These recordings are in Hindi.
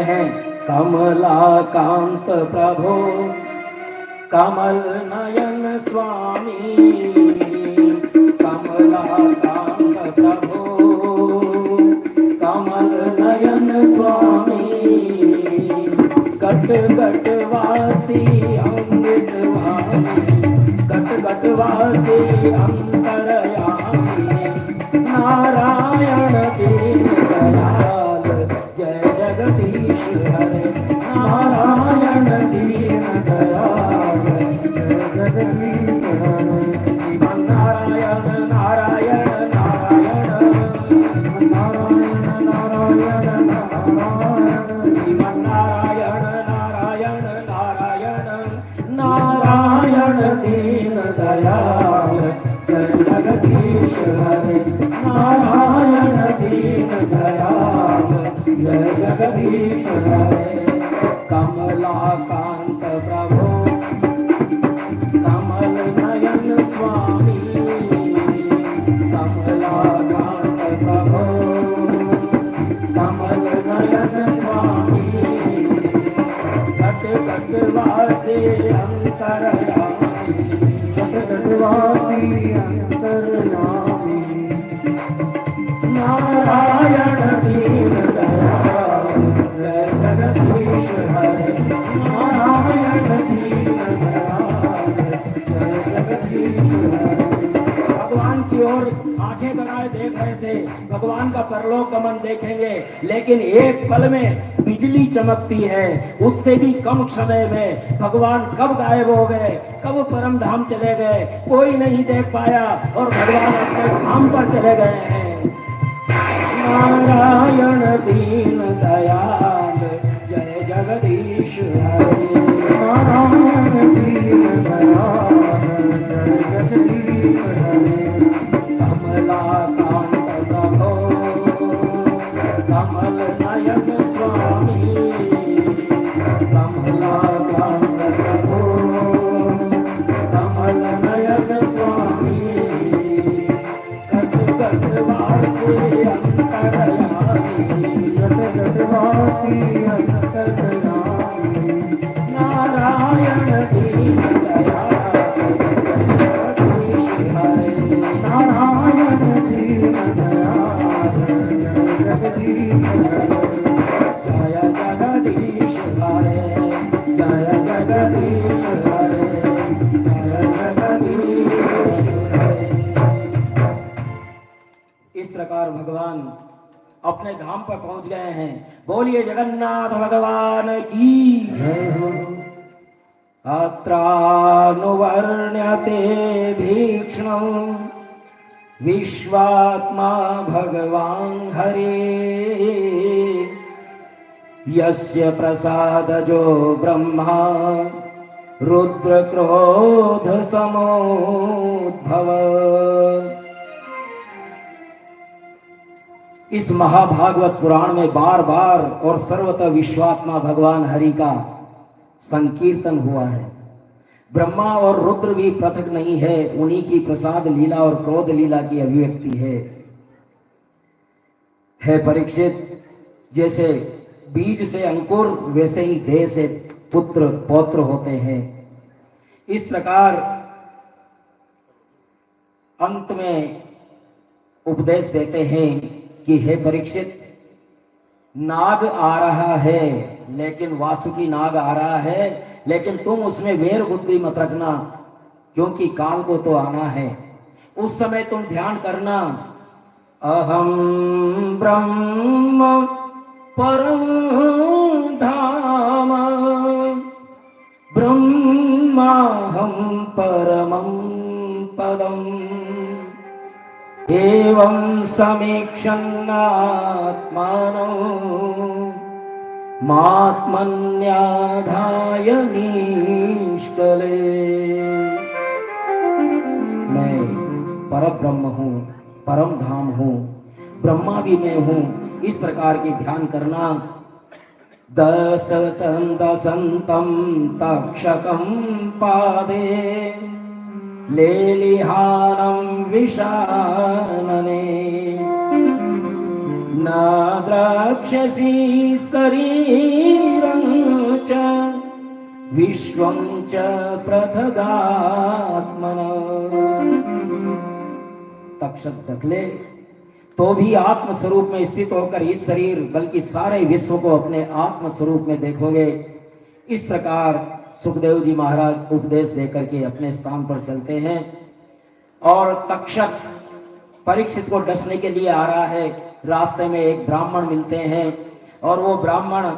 हैं कमलाकांत प्रभो कमल नयन स्वामी, कमलाकांत प्रभो कमल नयन स्वामी, गट गट वासी अमृत वाणी, गट गट वासी अंतरयामी, नारायण दीन दयाल जय जगदीश हरे, नारायण दीन दयाल जय जगदीश हरे, नारायण नारायण नारायण नारायण नारायण नारायण नारायण नारायण नारायण दीन दयाल जय जगदीश हरे, नारायण दीन दयाल जय जगदीश हरे, कमलाकांत प्रभो कमल नयन स्वामी, कमलाकांत प्रभो कमल नयन स्वामी, घट घट वासी अंतरयामी, घट घट वासी अंतरयामी, नारायण दीन दयाल जय जगदीश हरे, नारायण दीन दयाल जय जगदीश हरे। भगवान की ओर आंखें बनाए देख रहे थे, भगवान का परलोक गमन देखेंगे, लेकिन एक पल में बिजली चमकती है, उससे भी कम समय में भगवान कब गायब हो गए, कब परम धाम चले गए, कोई नहीं देख पाया और भगवान अपने धाम पर चले गए हैं। नारायण दीन दयाल जय जगदीश हरे, नारायण दीन दयाल जय जगदीश हरे, कमलाकांत प्रभो कमल नयन स्वामी, कमलाकांत प्रभो कमल नयन स्वामी, गट गट वासी अंतरयामी, गट गट वासी अंतरयामी, नारायण दीन दयाल जगदीश हरे, नारायण दीन दयाल जगदीश हरे, जय जगदीश हरे, जय जगदीश हरे, जय जगदीश हरे। इस प्रकार भगवान अपने धाम पर पहुंच गए हैं। बोलिए जगन्नाथ भगवान की जय हो। अत्रानुवर्ण्यते भीक्ष्णं विश्वात्मा भगवान् हरे, यस्य प्रसादजो ब्रह्मा रुद्र क्रोध समोद्भव। इस महाभागवत पुराण में बार बार और सर्वतः विश्वात्मा भगवान हरि का संकीर्तन हुआ है। ब्रह्मा और रुद्र भी पृथक नहीं है, उन्हीं की प्रसाद लीला और क्रोध लीला की अभिव्यक्ति है परीक्षित। जैसे बीज से अंकुर, वैसे ही देह से पुत्र पौत्र होते हैं। इस प्रकार अंत में उपदेश देते हैं कि हे परीक्षित, नाग आ रहा है, लेकिन वासुकी नाग आ रहा है, लेकिन तुम उसमें वेर बुद्धि मत रखना, क्योंकि काल को तो आना है। उस समय तुम ध्यान करना, अहम ब्रह्म परम धाम, ब्रह्माहम परमं पदम, एवं समीक्षन्नात्मानं मात्मन्याधाय निष्कले। मैं परब्रह्म हूँ, परम धाम हूँ, ब्रह्मा भी मैं हूँ। इस प्रकार की ध्यान करना। दसंतं तक्षकं पादे लेलिहानं विशानने, न द्रक्ष्यसि शरीरं विश्वं च प्रथगात्मना। तक्षक दखले तो भी आत्म स्वरूप में स्थित होकर इस शरीर बल्कि सारे विश्व को अपने आत्म स्वरूप में देखोगे। इस प्रकार सुखदेव जी महाराज उपदेश देकर के अपने स्थान पर चलते हैं और तक्षक परीक्षित को डसने के लिए आ रहा है। रास्ते में एक ब्राह्मण मिलते हैं और वो ब्राह्मण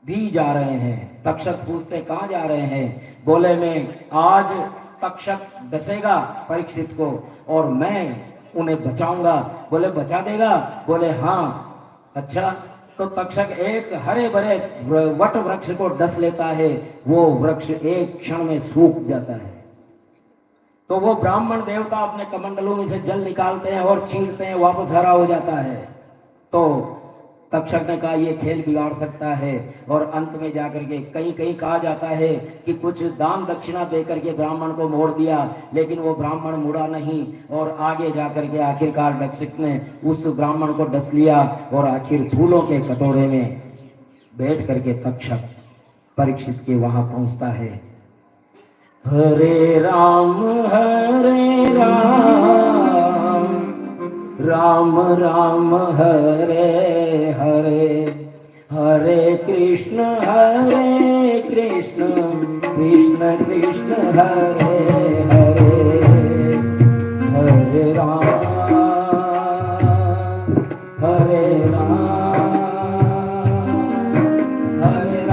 भी जा रहे हैं। तक्षक पूछते कहाँ जा रहे हैं? बोले मैं आज तक्षक डसेगा परीक्षित को और मैं उन्हें बचाऊंगा। बोले बचा देगा? बोले हाँ। अच्छा, तो तक्षक एक हरे भरे वट वृक्ष को डस लेता है। वो वृक्ष एक क्षण में सूख जाता है। तो वो ब्राह्मण देवता अपने कमंडलों में से जल निकालते हैं और छींटते हैं, वापस हरा हो जाता है। तो तक्षक ने कहा ये खेल बिगाड़ सकता है और अंत में जाकर के कहीं कहीं कहा जाता है कि कुछ दान दक्षिणा देकर के ब्राह्मण को मोड़ दिया, लेकिन वो ब्राह्मण मुड़ा नहीं और आगे जाकर के आखिरकार तक्षक ने उस ब्राह्मण को डस लिया और आखिर फूलों के कटोरे में बैठ करके तक्षक परीक्षित के वहां पहुंचता है। हरे राम राम राम हरे हरे, हरे कृष्ण कृष्ण कृष्ण हरे हरे, हरे राम हरे राम हरे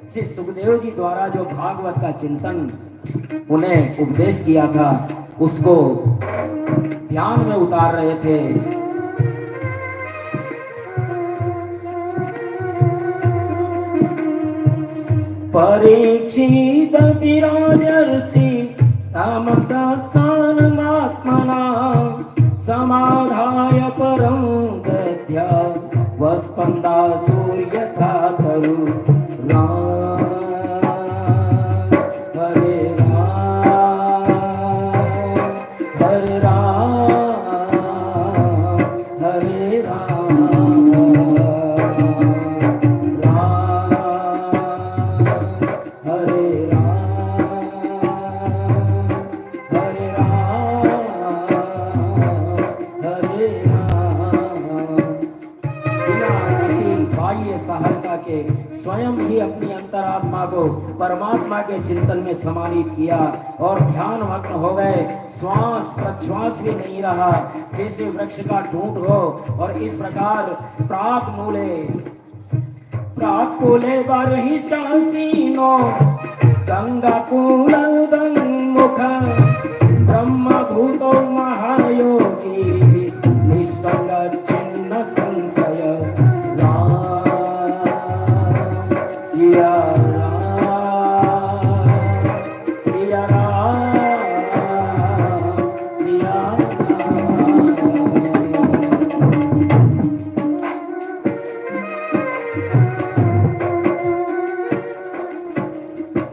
श्री सुखदेव जी द्वारा जो भागवत का चिंतन उन्हें उपदेश किया था उसको ध्यान में उतार रहे थे। परीक्षित विराजर्षि तामत्तानमात्मना समाधाय परं दद्या वस्पन्दा सूर्यथा तरु स्वयं ही अपनी अंतरात्मा को परमात्मा के चिंतन में समाहित किया और ध्यान मग्न हो गए। श्वास प्रश्वास भी नहीं रहा, जैसे वृक्ष का ठूंठ हो। और इस प्रकार प्राक कूले बारही शासीनो गंगा कूल मुख ब्रह्म भूतो महायोगी निसंग छिन्न संशय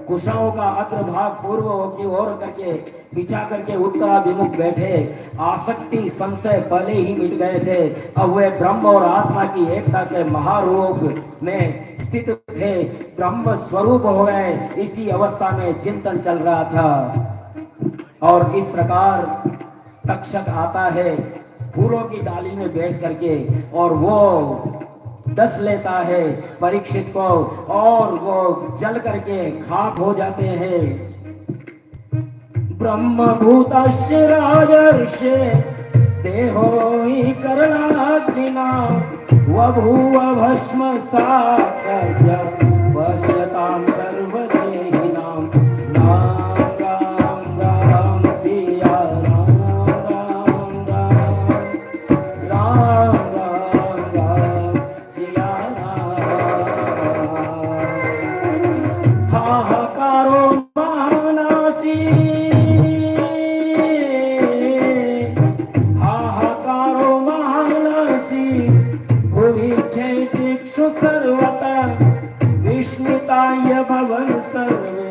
कुशाओं का भाग पूर्व की ओर करके बिछा करके उत्तराभिमुख बैठे। आसक्ति संशय पहले ही मिट गए थे। अब वे ब्रह्म और आत्मा की एकता के महारोग में स्थित थे, ब्रह्म स्वरूप हो गए। इसी अवस्था में चिंतन चल रहा था और इस प्रकार तक्षक आता है फूलों की डाली में बैठ करके और वो डस लेता है परीक्षित को और वो जल करके खाक हो जाते हैं। ब्रह्मभूतस्य राजर्षे देहो हि करणाग्निना वभूव भस्म साक्षात् पश्यतां सर्वदेहिनां। राम राम राम सिया राम राम राम राम राम सिया राम। हाहाकारो महानासी सर्वता विस्मिताय भवन सर्वे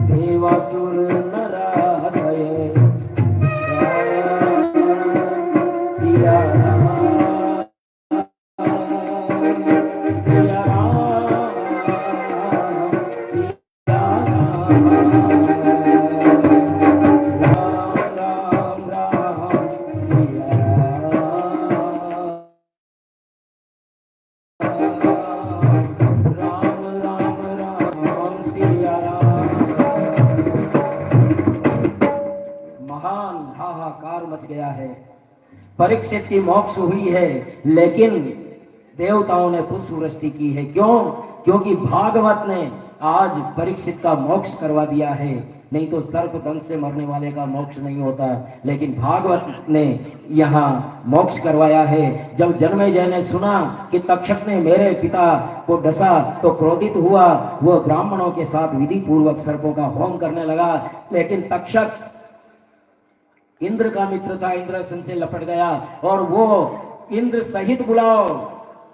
देवासुर नराधये। सिया राम सिया राम सिया राम राम राम सिया मच गया है। परीक्षित की मोक्ष हुई है, लेकिन देवताओं ने पुष्प वृष्टि की है। क्यों? क्योंकि भागवत ने आज परीक्षित का मोक्ष करवा दिया है। नहीं तो सर्प दंश से मरने वाले का मोक्ष नहीं होता, लेकिन भागवत ने यहाँ मोक्ष करवाया है। जब जन्मेजय ने सुना कि तक्षक ने मेरे पिता को डसा तो क्रोधित हुआ। वह ब्राह्मणों के साथ विधि पूर्वक सर्पों का होम करने लगा, लेकिन तक्षक इंद्र का मित्र था, इंद्रसन से लपट गया और वो इंद्र सहित बुलाओ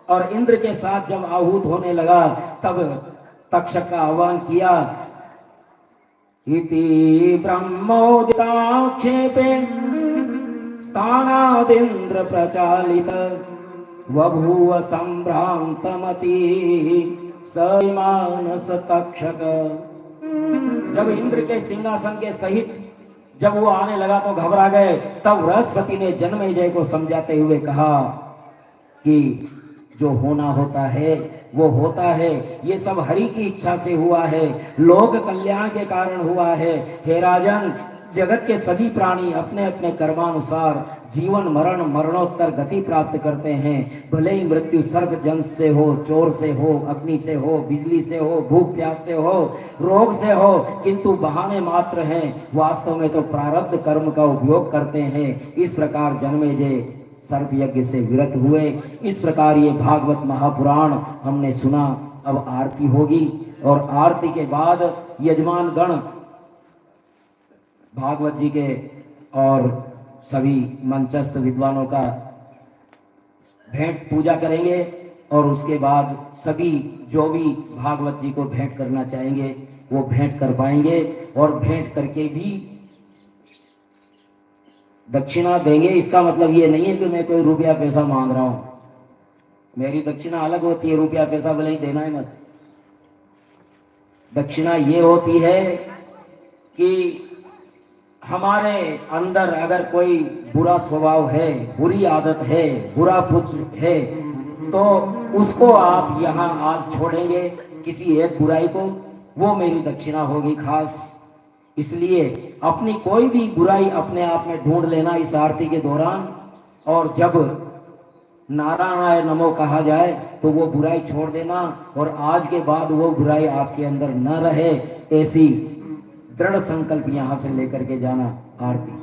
और इंद्र के साथ जब आहूत होने लगा तब तक्षक का आह्वान किया। इति ब्रह्मोदिताक्षेपे स्थानादिन्द्र प्रचालित वभूव संभ्रांतमति सैमानस तक्षक। जब इंद्र के सिंहासन के सहित जब वो आने लगा तो घबरा गए। तब बृहस्पति ने जन्मेजय को समझाते हुए कहा कि जो होना होता है वो होता है, ये सब हरि की इच्छा से हुआ है, लोक कल्याण के कारण हुआ है। हे राजन, जगत के सभी प्राणी अपने अपने कर्मानुसार जीवन मरण मरणोत्तर गति प्राप्त करते हैं। भले ही मृत्यु सर्प जंश से हो, चोर से हो, अग्नि से हो, बिजली से हो, भूख प्यास से हो, रोग से हो, किंतु बहाने मात्र हैं। वास्तव में तो प्रारब्ध कर्म का उपयोग करते हैं। इस प्रकार जन्मेजय सर्प यज्ञ से विरत हुए। इस प्रकार ये भागवत महापुराण हमने सुना। अब आरती होगी और आरती के बाद यजमान गण भागवत जी के और सभी मंचस्थ विद्वानों का भेंट पूजा करेंगे और उसके बाद सभी जो भी भागवत जी को भेंट करना चाहेंगे वो भेंट कर पाएंगे और भेंट करके भी दक्षिणा देंगे। इसका मतलब ये नहीं है कि मैं कोई रुपया पैसा मांग रहा हूं। मेरी दक्षिणा अलग होती है, रुपया पैसा भले ही देना है मत। दक्षिणा ये होती है कि हमारे अंदर अगर कोई बुरा स्वभाव है, बुरी आदत है, बुरा कुछ है, तो उसको आप यहाँ आज छोड़ेंगे किसी एक बुराई को, वो मेरी दक्षिणा होगी खास। इसलिए अपनी कोई भी बुराई अपने आप में ढूंढ लेना इस आरती के दौरान, और जब नारायणाय नमो कहा जाए तो वो बुराई छोड़ देना और आज के बाद वो बुराई आपके अंदर न रहे, ऐसी दृढ़ संकल्प यहां से लेकर के जाना। आरती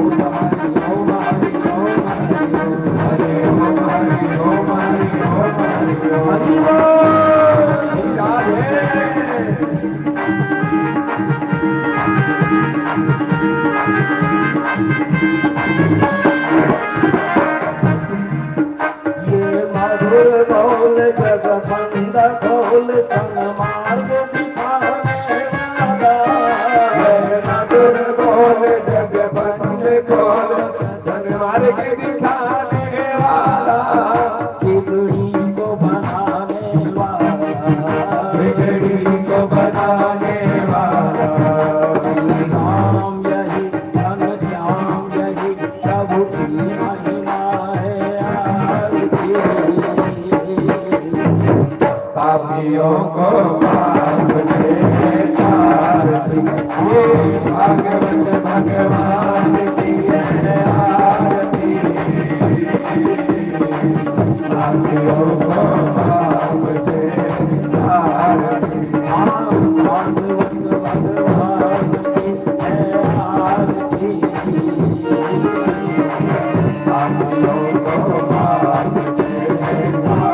पापियों को पाप से आरती, ये भागवत भगवान की है आरती। पापियों को पाप से आरती, भागवत भगवान की है आरती। पापियों को पाप से आरती।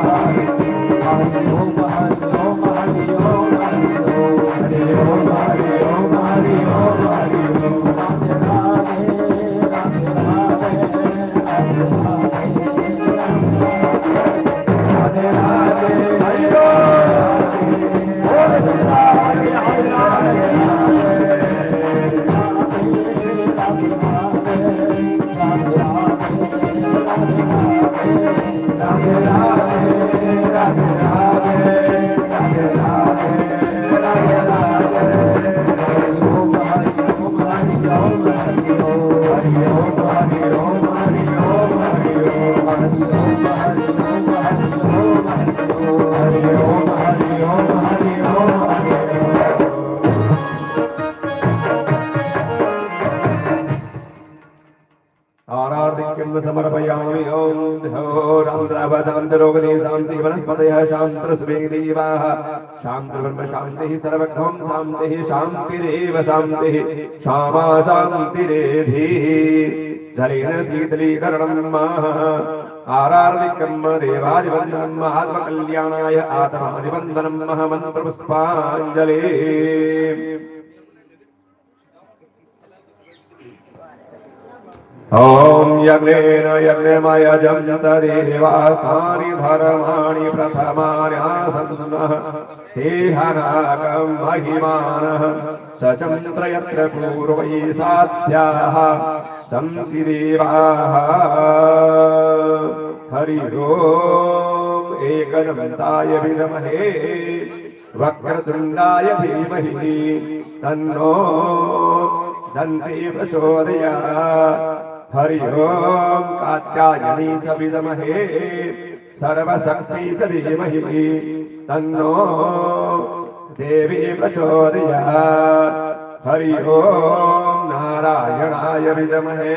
समर्पयामि ओम ध्योरांध्रवदंतरोगदे शांति वनस्पतयः शांत्रस्वेदेवाः शांतिर्ब्रह्म शांतिः सर्वगुण शांतिः शांतिरेव शांतिः क्षमा शांतिरेधिः जलेन शीतलीकरणं आरार्दिकं देवादिवन्दनं आत्मकल्याणाय आत्मादिवन्दनं महामन्त्रपुष्पाञ्जलिः। ओम यज्ञेन यज्ञमयजं तदेवास्तानि धर्माणि प्रथमान्यासन्नः तेहनाकं महिमानः सचन्द्र यत्र पूर्वैः साध्याः सन्ति देवाः। हरि ओम एकदन्ताय विद्महे वक्रतुण्डाय धीमहि तन्नो दन्ती प्रचोदयात्। हरि ओम कात्यायनी च विद्महे सर्वशक्ति च धीमहि तन्नो देवी प्रचोदयात्। हरि ओम नारायणाय विद्महे